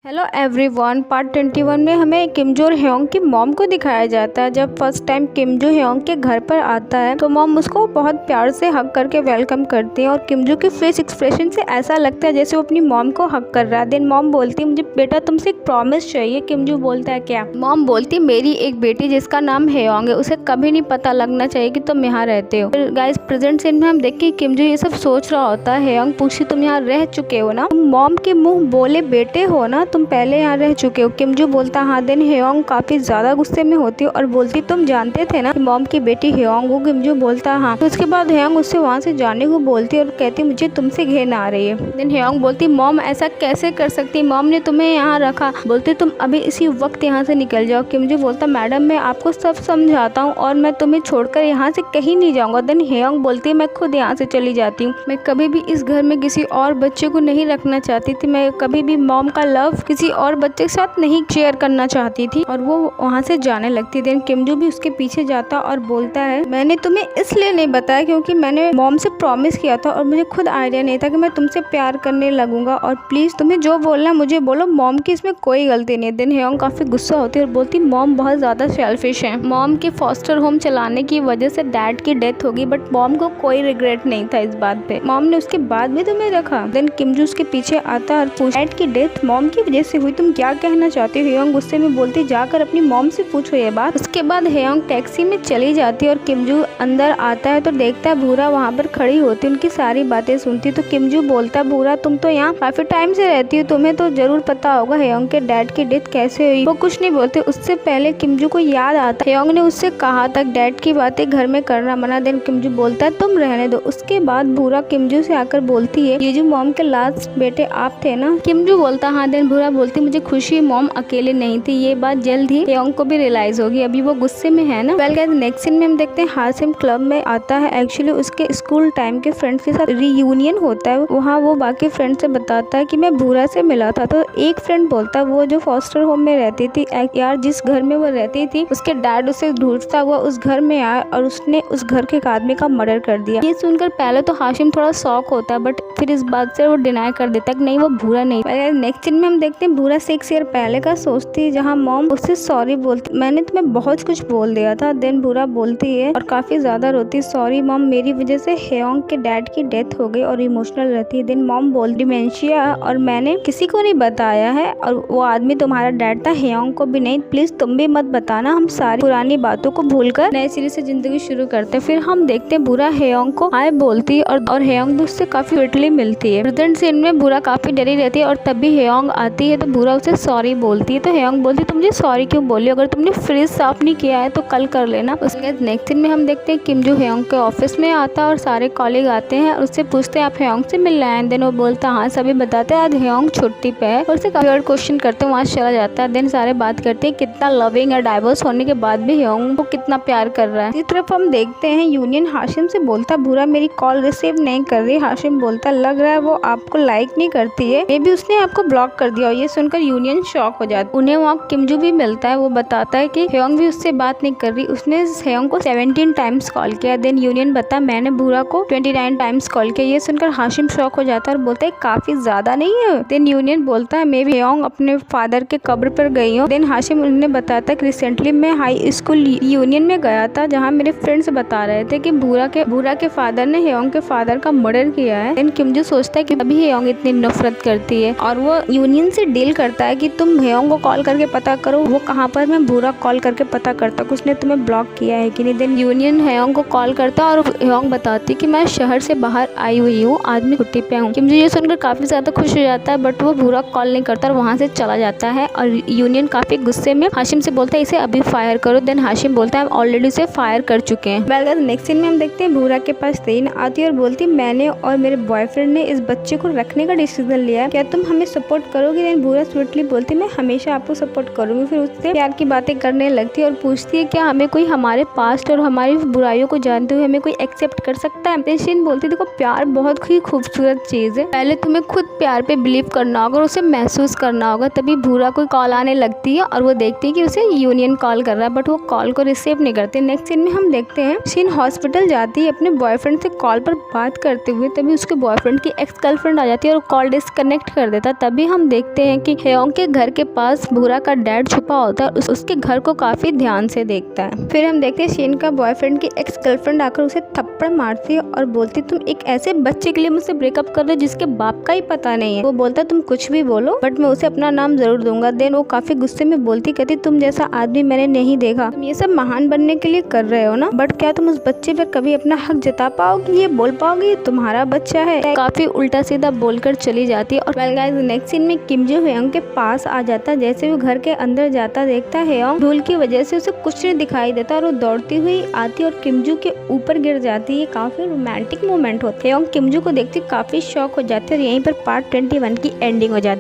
Hello everyone. Part 21 में हमें किमजो और ह्योंग की मॉम को दिखाया जाता है। जब फर्स्ट टाइम किमजो ह्योंग के घर पर आता है तो मॉम उसको बहुत प्यार से हक करके वेलकम करती है और किमजो के फेस एक्सप्रेशन से ऐसा लगता है जैसे वो अपनी मॉम को हक कर रहा है। देन मॉम बोलती है मुझे बेटा तुमसे एक प्रॉमिस चाहिए। किमजो बोलता है क्या? मॉम बोलती मेरी एक बेटी जिसका नाम ह्योंग है उसे कभी नहीं पता लगना चाहिए कि तुम यहाँ रहते हो। गाइस प्रेजेंट सीन में हम देखें किमजो ये सब सोच रहा होता है। ह्योंग पूछती तुम यहाँ रह चुके हो ना? तुम मॉम के मुँह बोले बेटे हो ना? तुम पहले यहाँ रह चुके हो। किमजो बोलता हाँ। देन ह्योंग काफी ज्यादा गुस्से में होती है और बोलती तुम जानते थे ना कि मॉम की बेटी ह्योंग हो? किमजो बोलता हाँ। तो उसके बाद ह्योंग उससे वहाँ से जाने को बोलती है और कहती मुझे तुमसे घृण आ रही है। देन ह्योंग बोलती मॉम ऐसा कैसे कर सकती, मॉम ने तुम्हें यहाँ रखा। बोलती तुम अभी इसी वक्त यहाँ से निकल जाओ। किमजो बोलता मैडम मैं आपको सब समझाता हूँ और मैं तुम्हें छोड़कर यहाँ से कहीं नहीं जाऊँगा। देन ह्योंग बोलती मैं खुद यहाँ से चली जाती हूँ। मैं कभी भी इस घर में किसी और बच्चे को नहीं रखना चाहती थी। मैं कभी भी मॉम का लव किसी और बच्चे के साथ नहीं शेयर करना चाहती थी और वो वहाँ से जाने लगती। देन किमजो भी उसके पीछे जाता और बोलता है मैंने तुम्हें इसलिए नहीं बताया क्योंकि मैंने मॉम से प्रॉमिस किया था और मुझे खुद आइडिया नहीं था कि मैं तुमसे प्यार करने लगूंगा और प्लीज तुम्हें जो बोलना है मुझे बोलो। मॉम की इसमें कोई गलती नहीं है। देन ह्योंग काफी गुस्सा होती है और बोलती मॉम बहुत ज्यादा सेल्फिश है। मॉम के फॉस्टर होम चलाने की वजह से डैड की डेथ होगी बट मॉम को कोई रिग्रेट नहीं था इस बात पे। मॉम ने उसके बाद भी तुम्हें रखा। देन किमजो उसके पीछे आता और पूछता डैड की डेथ मॉम की वजह से हुई, तुम क्या कहना चाहती हो? ह्योंग गुस्से में बोलती जाकर अपनी मॉम से पूछो ये बात। उसके बाद ह्योंग टैक्सी में चली जाती है और किमजो अंदर आता है तो देखता है भूरा वहाँ पर खड़ी होती, उनकी सारी बातें सुनती। तो किमजो बोलता है भूरा तुम तो यहाँ काफी टाइम से रहती हो, तुम्हें तो जरूर पता होगा ह्योंग के डैड की डेथ कैसे हुई। वो कुछ नहीं बोलते। उससे पहले किमजो को याद आता ह्योंग ने उससे कहा था डैड की बातें घर में करना मना। देन किमजो बोलता है तुम रहने दो। उसके बाद भूरा किमजो से आकर बोलती है ये जो मॉम के लास्ट बेटे आप थे ना? किमजो बोलता हाँ। देन भूरा बोलती मुझे खुशी मॉम अकेले नहीं थी, ये बात जल्द ही ह्योंग को भी रियलाइज होगी, अभी वो गुस्से में है ना। वेल गाइस नेक्स्ट सीन में हम देखते हैं हाशिम क्लब में आता है। एक्चुअली उसके स्कूल टाइम के फ्रेंड्स के साथ रीयूनियन होता है। वहाँ वो बाकी फ्रेंड से बताता है कि मैं भूरा से मिला था। तो एक फ्रेंड बोलता है वो जो फॉस्टर होम में रहती थी यार जिस घर में वो रहती थी उसके डैड उसे ढूंढता हुआ उस घर में आया और उसने उस घर के एक आदमी का मर्डर कर दिया। ये सुनकर पहले तो हाशिम थोड़ा शॉक होता है बट फिर इस बात से वो डिनाई कर देता है कि नहीं वो भूरा नहीं। नेक्स्ट सीन में हम देखते हैं भूरा 6 ईयर पहले का सोचती है जहाँ मॉम उससे सॉरी बोलती मैंने तुम्हें बहुत कुछ बोल दिया था। देन भूरा बोलती है और काफी ज्यादा रोती सॉरी मॉम मेरी वजह से ह्योंग के डैड की डेथ हो गई और इमोशनल रहती है। देन मॉम बोल डिमेंशिया और मैंने किसी को नहीं बताया है और वो आदमी तुम्हारा डैड था, ह्योंग को भी नहीं, प्लीज तुम भी मत बताना। हम सारी पुरानी बातों को भूलकर नए सिरे से जिंदगी शुरू करते। फिर हम देखते हैं भूरा ह्योंग को हाय बोलती है और ह्योंग भी उससे काफी स्वीटली मिलती है। प्रेजेंट सीन में भूरा काफी डरी रहती है और तभी ह्योंग आती है तो भूरा उसे सॉरी बोलती है। तो ह्योंग बोलती तुम मुझे सॉरी क्यों बोली, अगर तुमने फ्रिज साफ नहीं किया है तो कल कर लेना। उसके नेक्स्ट सीन में हम देखते हैं किमजो ह्योंग के ऑफिस में आता है और सारे कॉलीग आते हैं और उससे पूछते हैं आप ह्योंग से मिल रहे हैं? देन वो बोलता हाँ सभी बताते हैं आज ह्योंग छुट्टी पे है और उसे काफी और क्वेश्चन करते हैं वहाँ चला जाता है। देन सारे बात करते हैं कितना लविंग है, डाइवोर्स होने के बाद भी ह्योंग को कितना प्यार कर रहा है। इस तरफ हम देखते हैं यूनियन हाशिम से बोलता भूरा मेरी कॉल रिसीव नहीं कर रही। हाशिम बोलता लग रहा है वो आपको लाइक नहीं करती है, मे बी उसने आपको ब्लॉक कर दिया। ये सुनकर यूनियन शॉक हो जाती। उन्हें वहाँ किमजो भी मिलता है, वो बताता है कि ह्योंग भी उससे बात नहीं कर रही, उसने ह्योंग को 17 टाइम्स कॉल किया। देन यूनियन बता मैंने भूरा को 29 टाइम्स कॉल किया। ये सुनकर हाशिम शॉक हो जाता है और बोलता है काफी ज्यादा नहीं है? देन यूनियन बोलता है मैं भी ह्योंग अपने फादर के कब्र पर गई हूँ। देन हाशिम उन्हें बताता है कि रिसेंटली मैं हाई स्कूल यूनियन में गया था जहाँ मेरे फ्रेंड्स बता रहे थे कि भूरा के फादर ने ह्योंग के फादर का मर्डर किया है। देन किमजो सोचता है कि अभी ह्योंग इतनी नफरत करती है और वो यूनियन से डील करता है कि तुम ह्योंग को कॉल करके पता करो वो कहाँ पर, मैं भूरा कॉल करके पता करता हूँ उसने तुम्हें ब्लॉक किया है कि नहीं। देन यूनियन ह्योंग को कॉल करता और ह्योंग बताती कि मैं शहर से बाहर आई हुई हूँ, आज मैं छुट्टी पे हूँ। किमजो ये सुनकर काफी ज्यादा खुश हो जाता है बट वो भूरा कॉल नहीं करता और वहाँ से चला जाता है और यूनियन काफी गुस्से में हाशिम से बोलता है इसे अभी फायर करो। देन हाशिम बोलता है ऑलरेडी उसे फायर कर चुके हैं। वेल गाइस नेक्स्ट सीन में हम देखते हैं भूरा के पास ट्रेन आती है और बोलती मैंने और मेरे बॉयफ्रेंड ने इस बच्चे को रखने का डिसीजन लिया, क्या तुम हमें सपोर्ट करोगे? देन भूरा स्वीटली बोलती मैं हमेशा आपको सपोर्ट करूंगी। फिर उससे प्यार की बातें करने लगती है और पूछती है क्या हमें कोई हमारे पास्ट और हमारी बुराइयों को जानते हुए हमें कोई एक्सेप्ट कर सकता है? देन बोलती देखो प्यार बहुत ही खूबसूरत चीज है, पहले तुम्हें खुद प्यार पे बिलीव करना होगा और उसे महसूस करना होगा। तभी भूरा कोई कॉल आने लगती है और वो देखती है कि उसे यूनियन कॉल कर रहा है बट वो कॉल को रिसीव नहीं करती। नेक्स्ट सीन में हम देखते हैं शीन हॉस्पिटल जाती है अपने बॉयफ्रेंड से कॉल पर बात करते हुए, तभी उसके बॉयफ्रेंड की एक्स गर्लफ्रेंड आ जाती है और कॉल डिस्कनेक्ट कर देता। तभी हम देखते देखते हैं कि हेयोंग के घर के पास भूरा का डैड छुपा होता है, उसके घर को काफी ध्यान से देखता है। फिर हम देखते हैं शेन का बॉयफ्रेंड की एक्स गर्लफ्रेंड आकर उसे थप्पड़ मारती है और बोलती तुम एक ऐसे बच्चे के लिए मुझसे ब्रेकअप कर रहे हो जिसके बाप का ही पता नहीं है। वो बोलता तुम कुछ भी बोलो बट मैं उसे अपना नाम जरूर दूंगा। देन वो काफी गुस्से में बोलती कहती तुम जैसा आदमी मैंने नहीं देखा, तुम ये सब महान बनने के लिए कर रहे हो ना, बट क्या तुम उस बच्चे पर कभी अपना हक जता पाओगी, ये बोल पाओगी ये तुम्हारा बच्चा है। काफी उल्टा सीधा बोलकर चली जाती है। और वेल गाइस नेक्स्ट सीन में किम जो हेयोंग के पास आ जाता है। जैसे वो घर के अंदर जाता देखता है हेयोंग धूल की वजह से उसे कुछ नहीं दिखाई देता और वो दौड़ती हुई आती और किमजू के ऊपर गिर जाती है। काफी रोमांटिक मोमेंट होता है। हेयोंग किमजू को देखती काफी शॉक हो जाती है और यहीं पर पार्ट 21 की एंडिंग हो जाती है।